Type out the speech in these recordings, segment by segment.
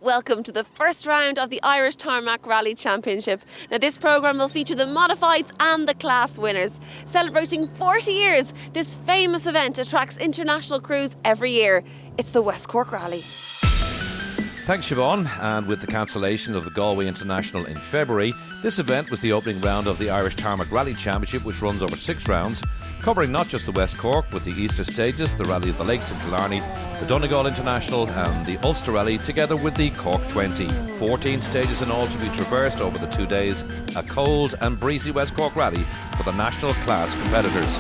welcome to the first round of the Irish Tarmac Rally Championship. Now this programme will feature the modifieds and the class winners. Celebrating 40 years, this famous event attracts international crews every year. It's the West Cork Rally. Thanks, Siobhan. And with the cancellation of the Galway International in February, this event was the opening round of the Irish Tarmac Rally Championship, which runs over 6 rounds, covering not just the West Cork, but the Easter stages, the Rally of the Lakes in Killarney, the Donegal International and the Ulster Rally, together with the Cork 20. 14 stages in all to be traversed over the 2 days, a cold and breezy West Cork Rally for the national class competitors.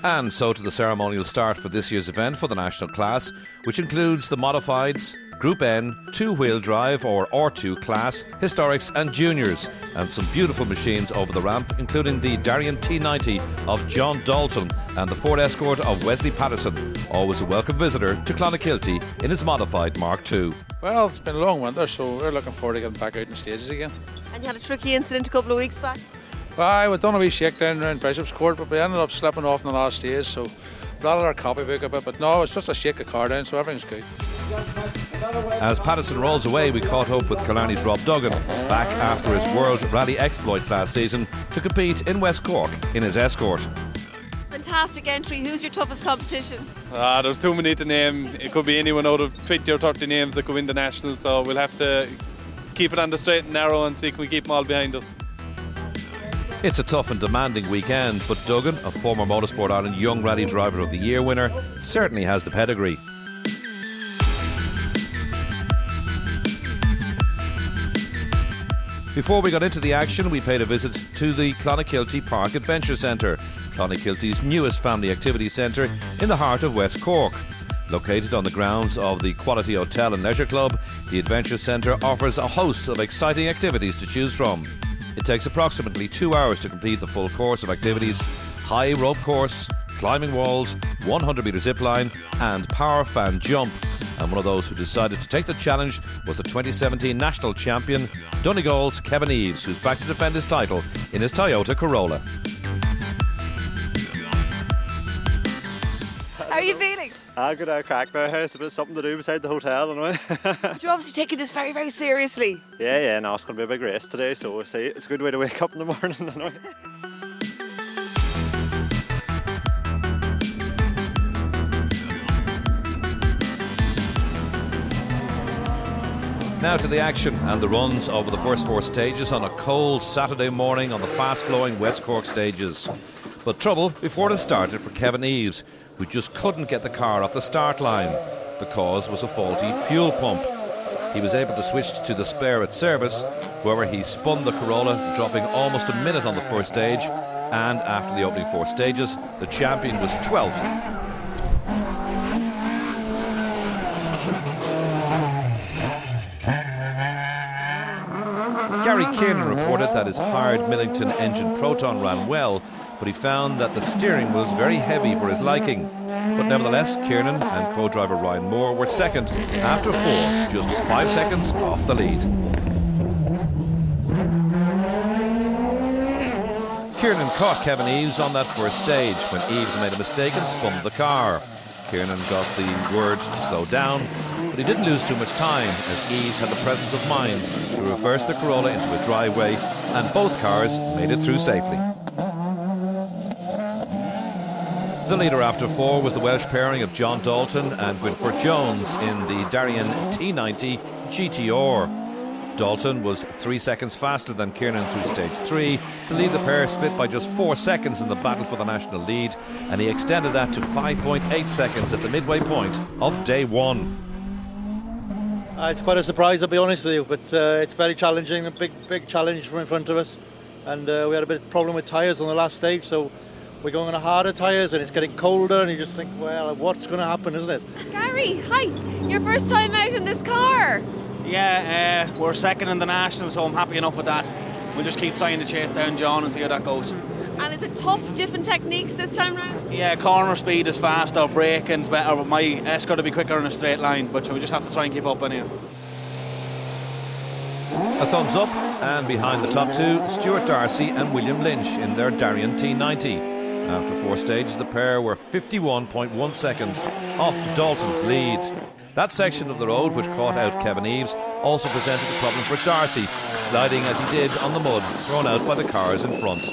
And so to the ceremonial start for this year's event for the national class, which includes the modifieds, Group N, 2-wheel drive or R2 class, historics and juniors, and some beautiful machines over the ramp, including the Darien T90 of John Dalton and the Ford Escort of Wesley Patterson, always a welcome visitor to Clonakilty in his modified Mark II. Well, it's been a long winter, so we're looking forward to getting back out in stages again. And you had a tricky incident a couple of weeks back? Well, we've done a wee shakedown around Bishop's Court, but we ended up slipping off in the last stage, so rattled our copybook a bit, but no, it's just a shake the car down, so everything's good. As Patterson rolls away, we caught up with Killarney's Rob Duggan, back after his World Rally exploits last season to compete in West Cork in his Escort. Fantastic entry. Who's your toughest competition? There's too many to name. It could be anyone out of 20 or 30 names that could win the national, so we'll have to keep it on the straight and narrow and see if we keep them all behind us. It's a tough and demanding weekend, but Duggan, a former Motorsport Ireland Young Rally Driver of the Year winner, certainly has the pedigree. Before we got into the action, we paid a visit to the Clonakilty Park Adventure Centre, Clonakilty's newest family activity centre in the heart of West Cork. Located on the grounds of the Quality Hotel and Leisure Club, the Adventure Centre offers a host of exciting activities to choose from. It takes approximately 2 hours to complete the full course of activities: high rope course, climbing walls, 100-metre zip line and power fan jump. And one of those who decided to take the challenge was the 2017 national champion, Donegal's Kevin Eves, who's back to defend his title in his Toyota Corolla. How are you feeling? Good crack now. It's a bit something to do beside the hotel anyway. But you're obviously taking this very, very seriously. Yeah, no, it's going to be a big race today, so we'll see. It's a good way to wake up in the morning anyway. Now to the action and the runs over the first 4 stages on a cold Saturday morning on the fast-flowing West Cork stages. But trouble before it started for Kevin Eves, who just couldn't get the car off the start line. The cause was a faulty fuel pump. He was able to switch to the spare at service, however he spun the Corolla, dropping almost a minute on the first stage, and after the opening 4 stages, the champion was 12th. Gary Kiernan reported that his hired Millington engine Proton ran well, but he found that the steering was very heavy for his liking. But nevertheless, Kiernan and co-driver Ryan Moore were second after 4, just 5 seconds off the lead. Kiernan caught Kevin Eves on that first stage when Eves made a mistake and spun the car. Kiernan got the word to slow down, but he didn't lose too much time as Eves had the presence of mind to reverse the Corolla into a driveway, and both cars made it through safely. The leader after 4 was the Welsh pairing of John Dalton and Winford Jones in the Darien T90 GTR. Dalton was 3 seconds faster than Kiernan through stage 3 to leave the pair split by just 4 seconds in the battle for the national lead, and he extended that to 5.8 seconds at the midway point of day 1. It's quite a surprise, I'll be honest with you, but it's very challenging, a big challenge in front of us, and we had a bit of problem with tyres on the last stage, so we're going on harder tyres and it's getting colder, and you just think, well, what's going to happen, isn't it? Gary, hi. Your first time out in this car. Yeah, we're second in the national, so I'm happy enough with that. We'll just keep trying to chase down John and see how that goes. And is it tough, different techniques this time round? Yeah, corner speed is faster, braking's better, but my Escort will be quicker in a straight line, but we just have to try and keep up anyway. A thumbs up, and behind the top two, Stuart Darcy and William Lynch in their Darien T90. After 4 stages, the pair were 51.1 seconds off Dalton's lead. That section of the road, which caught out Kevin Eves, also presented a problem for Darcy, sliding as he did on the mud thrown out by the cars in front.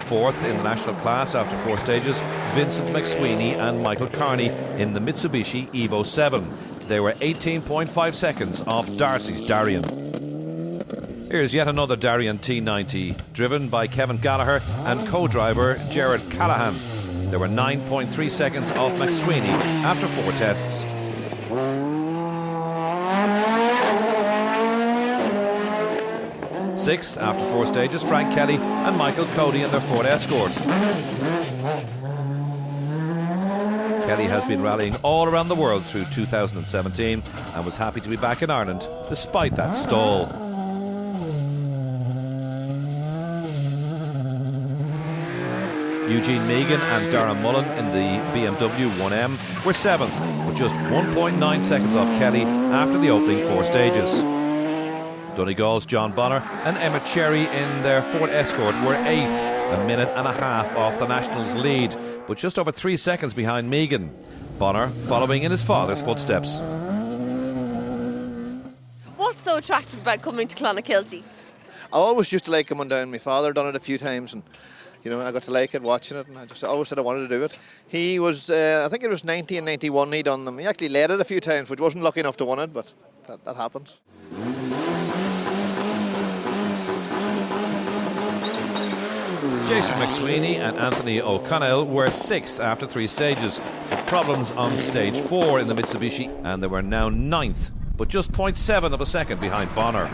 Fourth in the national class after 4 stages, Vincent McSweeney and Michael Carney in the Mitsubishi Evo 7. They were 18.5 seconds off Darcy's Darien. Here's yet another Darien T90, driven by Kevin Gallagher and co-driver Gerard Callahan. They were 9.3 seconds off McSweeney after 4 tests. Sixth after 4 stages, Frank Kelly and Michael Cody in their Ford Escort. Kelly has been rallying all around the world through 2017 and was happy to be back in Ireland despite that stall. Eugene Megan and Darren Mullen in the BMW 1M were 7th, with just 1.9 seconds off Kelly after the opening 4 stages. Donegal's John Bonner and Emmett Cherry in their Ford Escort were 8th, a minute and a half off the Nationals' lead, but just over 3 seconds behind Megan. Bonner following in his father's footsteps. What's so attractive about coming to Clonakilty? I always used to like coming down. My father done it a few times, and I got to like it, watching it, and I just always said I wanted to do it. He was, I think it was 90 and 91 he done them. He actually led it a few times, but wasn't lucky enough to win it, but that happens. Jason McSweeney and Anthony O'Connell were 6th after 3 stages, with problems on stage 4 in the Mitsubishi, and they were now 9th, but just 0.7 of a second behind Bonner.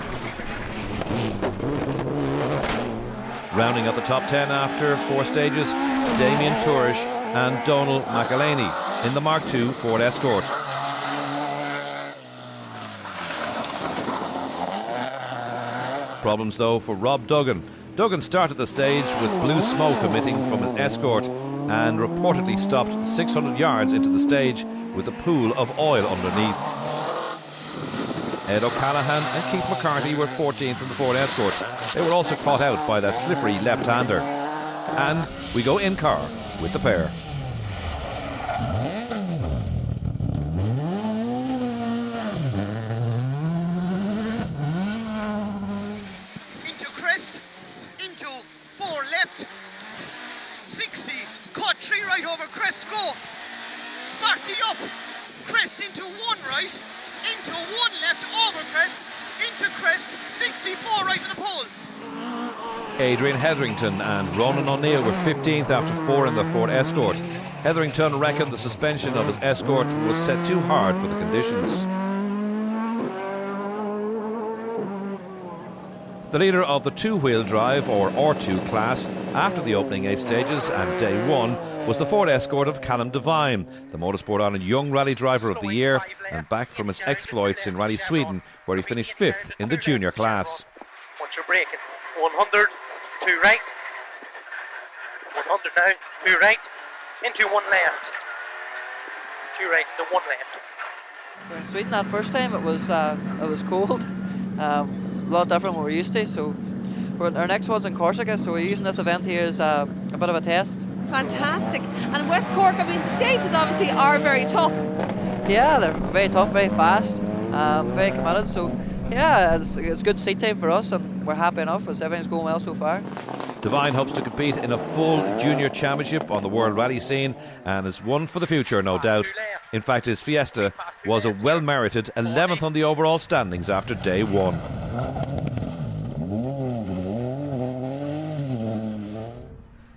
Rounding up the top 10 after 4 stages, Damien Tourish and Donal McElhaney in the Mark II Ford Escort. Problems though for Rob Duggan. Duggan started the stage with blue smoke emitting from his Escort and reportedly stopped 600 yards into the stage with a pool of oil underneath. Ed O'Callaghan and Keith McCarthy were 14th in the Ford Escort. They were also caught out by that slippery left-hander. And we go in-car with the pair. Into crest, into 4 left, 60, cut 3 right over crest, go, 40 up, crest into 1 right, into 1 left over crest, into crest, 64 right in the pole. Adrian Hetherington and Ronan O'Neill were 15th after 4 in the Ford Escort. Hetherington reckoned the suspension of his Escort was set too hard for the conditions. The leader of the 2-wheel drive or R2 class after the opening 8 stages and day 1 was the Ford Escort of Callum Devine, the Motorsport Ireland Young Rally Driver of the Year, and back from his exploits in Rally Sweden, where he finished 5th in the junior class. Once you're braking, 100, 2 right, 100 now, 2 right, into 1 left, 2 right, into 1 left. We're in Sweden that first time. It was cold. A lot different than what we're used to, so our next one's in Corsica, so we're using this event here as a bit of a test. Fantastic. And West Cork, I mean, the stages obviously are very tough. Yeah, they're very tough, very fast, very committed, so yeah, it's good seat time for us, and we're happy enough as everything's going well so far. Devine hopes to compete in a full junior championship on the world rally scene and is one for the future, no doubt. In fact, his Fiesta was a well-merited 11th on the overall standings after day 1.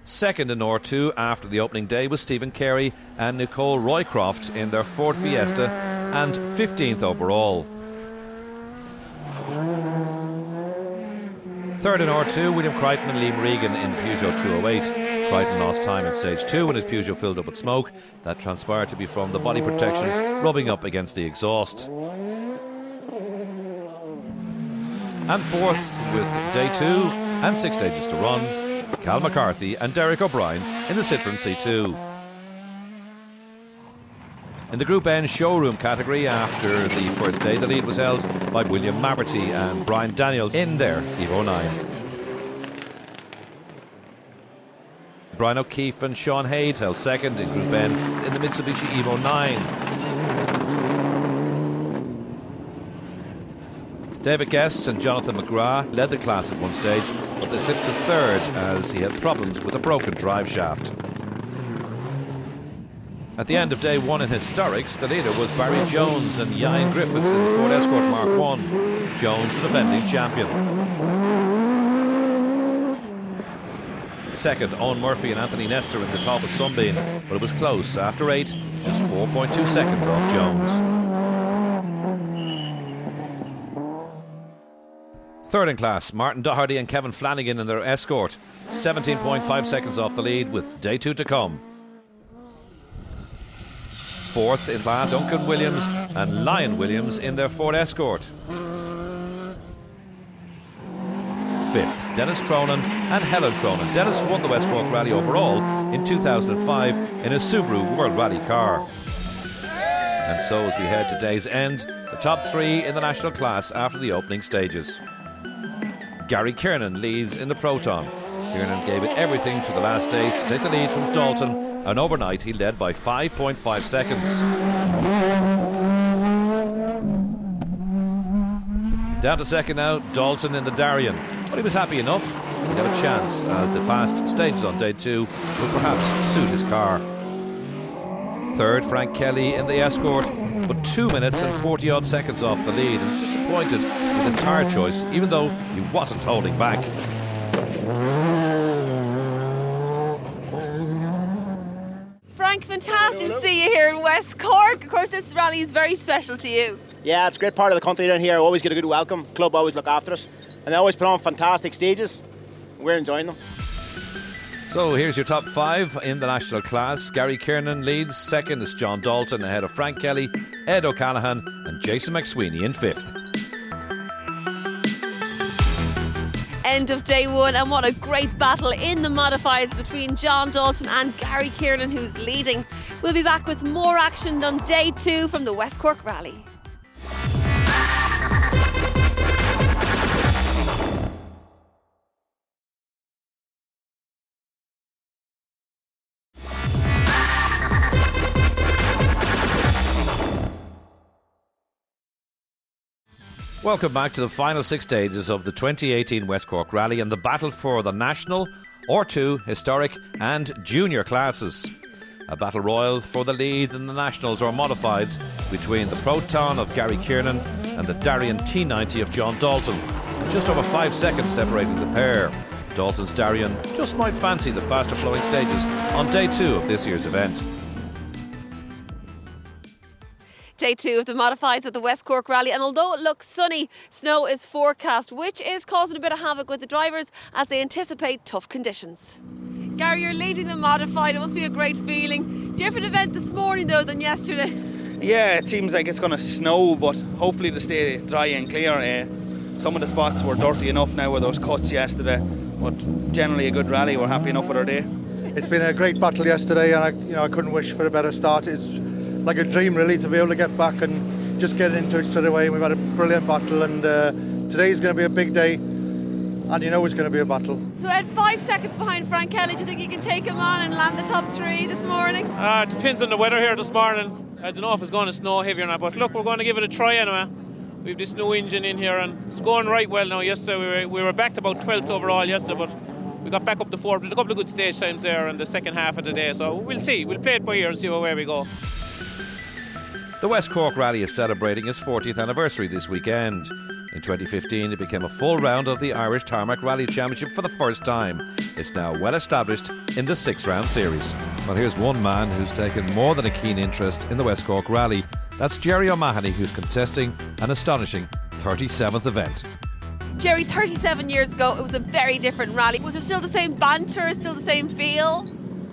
Second in R2 after the opening day was Stephen Carey and Nicole Roycroft in their Ford Fiesta, and 15th overall. Third in R2, William Crichton and Liam Regan in the Peugeot 208. Crichton lost time in stage 2 when his Peugeot filled up with smoke. That transpired to be from the body protection rubbing up against the exhaust. And fourth, with day 2 and 6 stages to run, Cal McCarthy and Derek O'Brien in the Citroën C2. In the Group N showroom category, after the first day, the lead was held by William Maverty and Brian Daniels in their Evo 9. Brian O'Keefe and Sean Hayes held second in Group N in the Mitsubishi Evo 9. David Guest and Jonathan McGrath led the class at one stage, but they slipped to third as he had problems with a broken drive shaft. At the end of day 1 in Historics, the leader was Barry Jones and Ian Griffiths in the Ford Escort Mark 1. Jones, the defending champion. Second, Owen Murphy and Anthony Nestor in the top of Sunbeam, but it was close after 8, just 4.2 seconds off Jones. Third in class, Martin Doherty and Kevin Flanagan in their Escort, 17.5 seconds off the lead with day 2 to come. Fourth in class, Duncan Williams and Lion Williams in their Ford Escort. Fifth, Dennis Cronin and Helen Cronin. Dennis won the West Cork Rally overall in 2005 in a Subaru World Rally car. And so as we head to day's end, the top 3 in the national class after the opening stages. Gary Kiernan leads in the Proton. Kiernan gave it everything to the last stage to take the lead from Dalton, and overnight he led by 5.5 seconds. Down to second now, Dalton in the Darien. But he was happy enough. He'd have a chance, as the fast stages on day 2 would perhaps suit his car. Third, Frank Kelly in the Escort, but 2 minutes and 40 odd seconds off the lead, and disappointed with his tyre choice, even though he wasn't holding back. Frank, fantastic to see you here in West Cork. Of course, this rally is very special to you. Yeah, it's a great part of the country down here. Always get a good welcome. Club always look after us, and they always put on fantastic stages. We're enjoying them. So here's your top 5 in the national class. Gary Kiernan leads. Second is John Dalton, ahead of Frank Kelly, Ed O'Callaghan and Jason McSweeney in 5th. End of day 1, and what a great battle in the modifieds between John Dalton and Gary Kiernan, who's leading. We'll be back with more action on day 2 from the West Cork Rally. Welcome back to the final 6 stages of the 2018 West Cork Rally and the battle for the national, R2, historic and junior classes. A battle royal for the lead in the nationals or modifieds between the Proton of Gary Kiernan and the Darien T90 of John Dalton. Just over 5 seconds separating the pair. Dalton's Darien just might fancy the faster flowing stages on day 2 of this year's event. Day 2 of the modifieds at the West Cork Rally, and although it looks sunny, snow is forecast, which is causing a bit of havoc with the drivers as they anticipate tough conditions. Gary, you're leading the modified. It must be a great feeling. Different event this morning though than yesterday. Yeah, it seems like it's going to snow, but hopefully to stay dry and clear. Some of the spots were dirty enough now with those cuts yesterday, but generally a good rally. We're happy enough with our day. It's been a great battle yesterday, and I couldn't wish for a better start. It's like a dream really to be able to get back and just get into it straight away. We've had a brilliant battle, and today's going to be a big day, and you know it's going to be a battle. So at 5 seconds behind Frank Kelly, do you think you can take him on and land the top 3 this morning? It depends on the weather here this morning. I don't know if it's going to snow heavy or not, but look, we're going to give it a try anyway. We have this new engine in here and it's going right well now. Yesterday we were back to about 12th overall yesterday, but we got back up to 4th. Did a couple of good stage times there in the second half of the day, so we'll see. We'll play it by ear and see where we go. The West Cork Rally is celebrating its 40th anniversary this weekend. In 2015, it became a full round of the Irish Tarmac Rally Championship for the first time. It's now well established in the 6-round series. Well, here's one man who's taken more than a keen interest in the West Cork Rally. That's Jerry O'Mahony, who's contesting an astonishing 37th event. Jerry, 37 years ago, it was a very different rally. Was there still the same banter, still the same feel?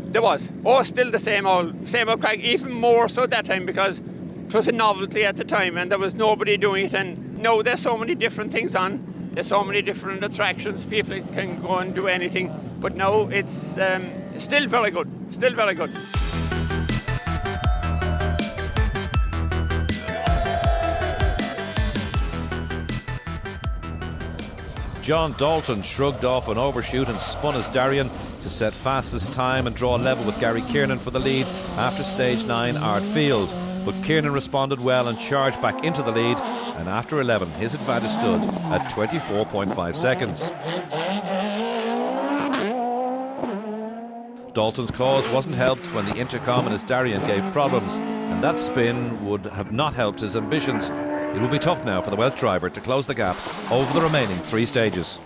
There was. Oh, still the same old crack, even more so that time because it was a novelty at the time and there was nobody doing it. And now there's so many different things on. There's so many different attractions. People can go and do anything. But now it's still very good. Still very good. John Dalton shrugged off an overshoot and spun as Darien to set fastest time and draw level with Gary Kiernan for the lead after stage 9 Ardfield. But Kiernan responded well and charged back into the lead, and after 11 his advantage stood at 24.5 seconds. Dalton's cause wasn't helped when the intercom in his Darien gave problems, and that spin would have not helped his ambitions. It will be tough now for the Welsh driver to close the gap over the remaining 3 stages.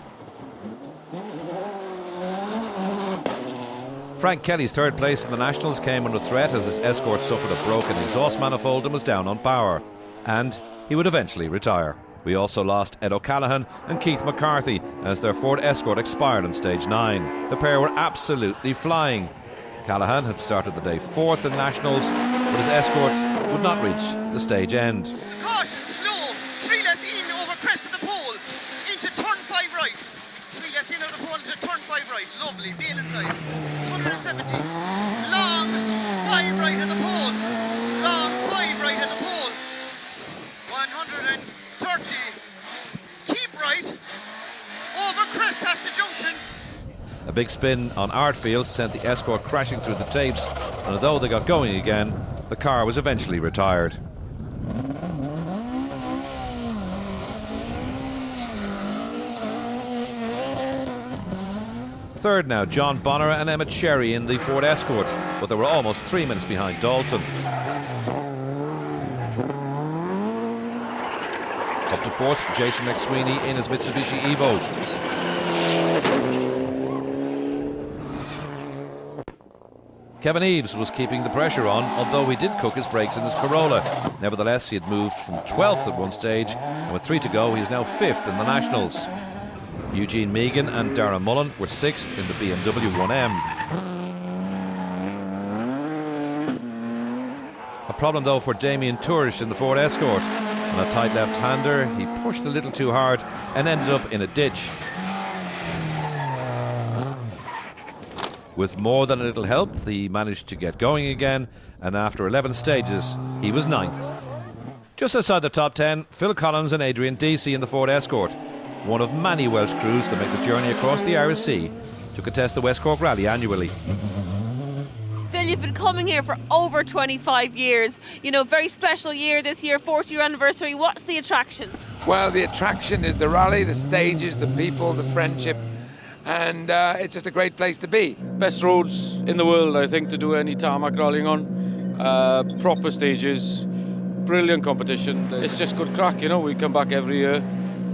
Frank Kelly's third place in the Nationals came under threat as his Escort suffered a broken exhaust manifold and was down on power. And he would eventually retire. We also lost Ed O'Callaghan and Keith McCarthy as their Ford Escort expired on stage 9. The pair were absolutely flying. Callaghan had started the day 4th in Nationals, but his Escort would not reach the stage end. Caution, slow. 3 left in over crest of the pole. Into turn 5 right. 3 left in out of the pole into turn 5 right. Lovely. Bail inside. 170. Long 5 right of the pole. Long 5 right of the pole. 130. Keep right. Over crest past the junction. A big spin on Ardfield sent the Escort crashing through the tapes, and although they got going again, the car was eventually retired. Third now, John Bonner and Emmett Sherry in the Ford Escort, but they were almost 3 minutes behind Dalton. Up to fourth, Jason McSweeney in his Mitsubishi Evo. Kevin Eves was keeping the pressure on, although he did cook his brakes in his Corolla. Nevertheless, he had moved from 12th at one stage, and with 3 to go, he is now 5th in the Nationals. Eugene Megan and Darren Mullen were 6th in the BMW 1M. A problem, though, for Damien Tourish in the Ford Escort. On a tight left-hander, he pushed a little too hard and ended up in a ditch. With more than a little help, he managed to get going again, and after 11 stages, he was 9th. Just outside the top 10, Phil Collins and Adrian Deasy in the Ford Escort, one of many Welsh crews that make the journey across the Irish Sea to contest the West Cork Rally annually. Phil, you've been coming here for over 25 years. You know, very special year this year, 40th anniversary. What's the attraction? Well, the attraction is the rally, the stages, the people, the friendship, and it's just a great place to be. Best roads in the world, I think, to do any tarmac rallying on. Proper stages, brilliant competition. It's just good crack, you know. We come back every year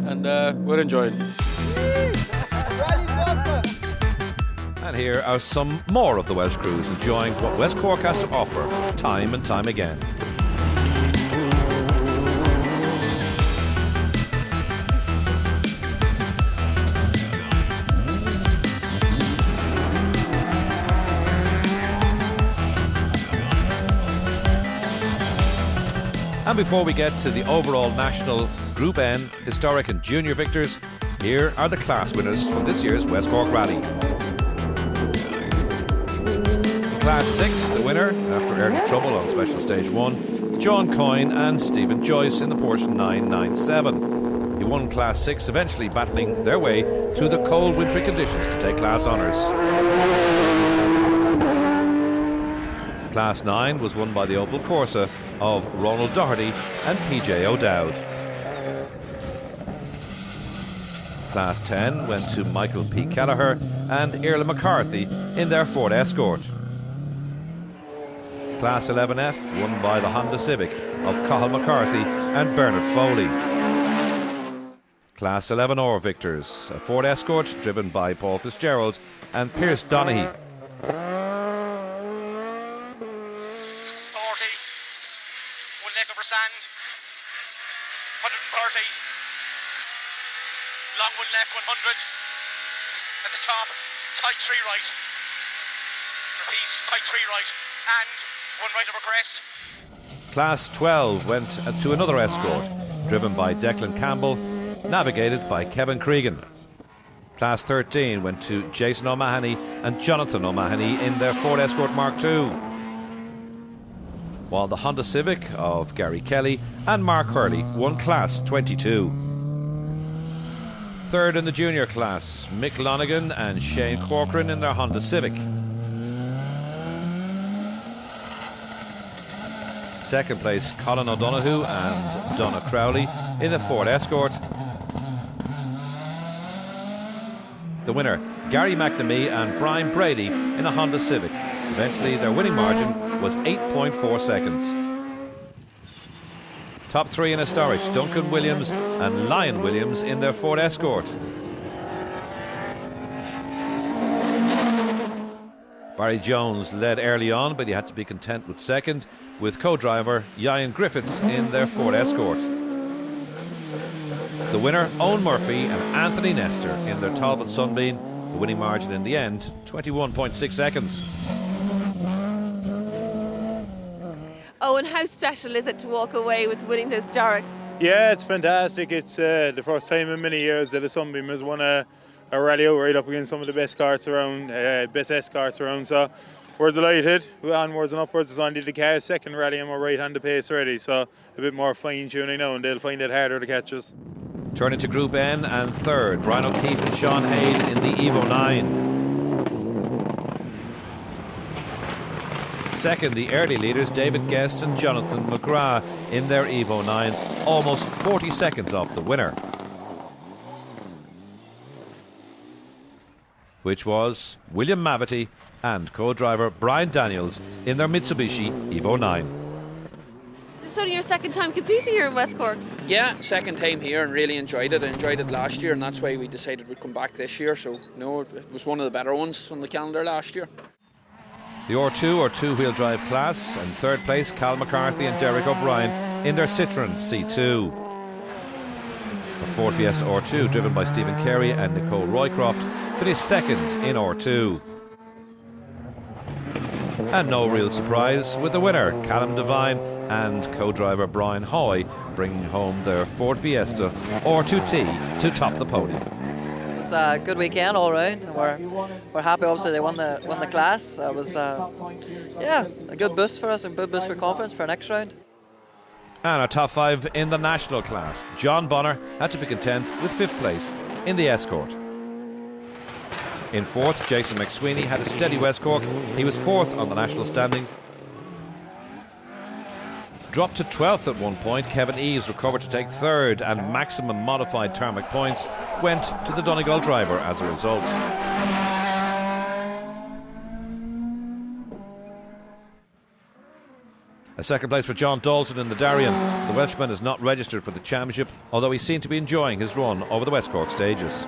and we're enjoying. And here are some more of the Welsh crews enjoying what West Cork has to offer time and time again. And before we get to the overall national Group N, historic and junior victors, here are the class winners from this year's West Cork Rally. Class 6, the winner, after early trouble on Special Stage 1, John Coyne and Stephen Joyce in the Porsche 997. He won Class 6, eventually battling their way through the cold wintry conditions to take class honours. Class 9 was won by the Opel Corsa of Ronald Doherty and PJ O'Dowd. Class 10 went to Michael P. Kelleher and Irla McCarthy in their Ford Escort. Class 11F won by the Honda Civic of Cathal McCarthy and Bernard Foley. Class 11R victors, a Ford Escort driven by Paul Fitzgerald and Pierce Donaghy. 40. One leg over sand. 130. Long one left, 100. At the top, tight 3 right. Repeat, tight 3 right. And 1 right over crest. Class 12 went to another escort, driven by Declan Campbell, navigated by Kevin Cregan. Class 13 went to Jason O'Mahony and Jonathan O'Mahony in their Ford Escort Mark II. While the Honda Civic of Gary Kelly and Mark Hurley won Class 22. Third in the junior class, Mick Lonergan and Shane Corcoran in their Honda Civic. Second place, Colin O'Donoghue and Donna Crowley in a Ford Escort. The winner, Gary McNamee and Brian Brady in a Honda Civic. Eventually, their winning margin was 8.4 seconds. Top 3 in a Storage, Duncan Williams and Lion Williams in their Ford Escort. Barry Jones led early on, but he had to be content with second, with co-driver Ian Griffiths in their Ford Escort. The winner, Owen Murphy and Anthony Nestor in their Talbot Sunbeam. The winning margin in the end, 21.6 seconds. Owen, how special is it to walk away with winning the Historics? Yeah, it's fantastic. It's the first time in many years that a Sunbeam has won a rally right up against some of the best karts around, best S-karts around. So we're delighted. We're onwards and upwards. It's only the car's second rally and we're right-handed pace already. So a bit more fine-tuning now and they'll find it harder to catch us. Turning to Group N and third, Brian O'Keefe and Sean Hayden in the Evo 9. Second, the early leaders, David Guest and Jonathan McGrath in their Evo 9, almost 40 seconds off the winner, which was William Mavety and co-driver Brian Daniels in their Mitsubishi Evo 9. It's only your second time competing here in West Cork. Yeah, second time here and really enjoyed it. I enjoyed it last year and that's why we decided we'd come back this year. So, no, it was one of the better ones on the calendar last year. The R2 or two-wheel drive class, and third place, Cal McCarthy and Derek O'Brien in their Citroën C2. A Ford Fiesta R2 driven by Stephen Carey and Nicole Roycroft finished second in R2. And no real surprise with the winner, Callum Devine and co-driver Brian Hoy, bringing home their Ford Fiesta R2T to top the podium. It was a good weekend all round. We're happy. Obviously, they won the class. It was yeah, a good boost for us and good boost for confidence for next round. And our top 5 in the national class. John Bonner had to be content with 5th place in the Escort. In 4th, Jason McSweeney had a steady West Cork. He was 4th on the national standings. Dropped to 12th at one point, Kevin Eves recovered to take 3rd, and maximum modified Tarmac points went to the Donegal driver as a result. A second place for John Dalton in the Darien. The Welshman is not registered for the championship, although he seemed to be enjoying his run over the West Cork stages.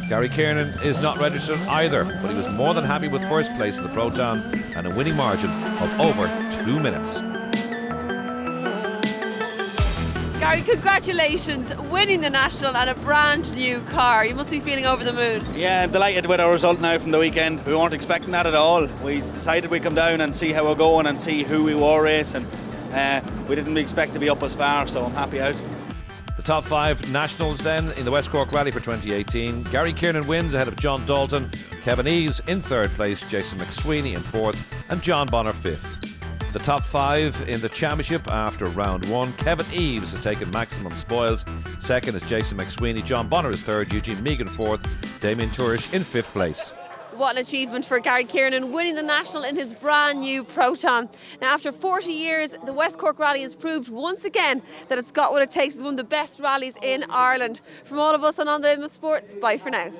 Gary Kiernan is not registered either, but he was more than happy with first place in the Proton and a winning margin of over 2 minutes. Gary, congratulations, winning the National and a brand new car. You must be feeling over the moon. Yeah, I'm delighted with our result now from the weekend. We weren't expecting that at all. We decided we'd come down and see how we're going and see who we were racing. We didn't expect to be up as far, so I'm happy out. The top 5 nationals then in the West Cork Rally for 2018. Gary Kiernan wins ahead of John Dalton, Kevin Eves in 3rd place, Jason McSweeney in 4th and John Bonner 5th. The top 5 in the championship after round 1. Kevin Eves has taken maximum spoils. 2nd is Jason McSweeney, John Bonner is 3rd, Eugene Megan 4th, Damien Tourish in 5th place. What an achievement for Gary Kiernan, winning the National in his brand new Proton. Now, after 40 years, the West Cork Rally has proved once again that it's got what it takes. It's one of the best rallies in Ireland. From all of us on the Motorsport, bye for now.